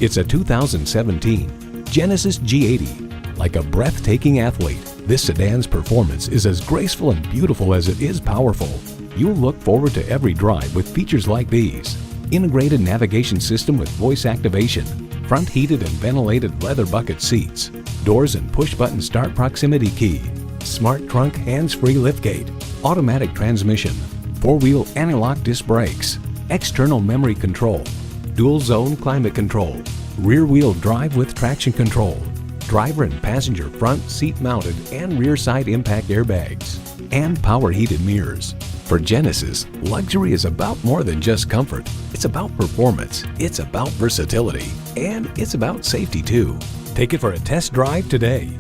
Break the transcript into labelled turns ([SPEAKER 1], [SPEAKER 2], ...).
[SPEAKER 1] It's a 2017 Genesis G80. Like a breathtaking athlete, this sedan's performance is as graceful and beautiful as it is powerful. You'll look forward to every drive with features like these: integrated navigation system with voice activation, front heated and ventilated leather bucket seats, doors and push-button start proximity key, smart trunk hands-free liftgate, automatic transmission, four-wheel anti-lock disc brakes, external memory control, dual-zone climate control, rear-wheel drive with traction control, driver and passenger front seat-mounted and rear side impact airbags, and power heated mirrors. For Genesis, luxury is about more than just comfort. It's about performance, it's about versatility, and it's about safety too. Take it for a test drive today.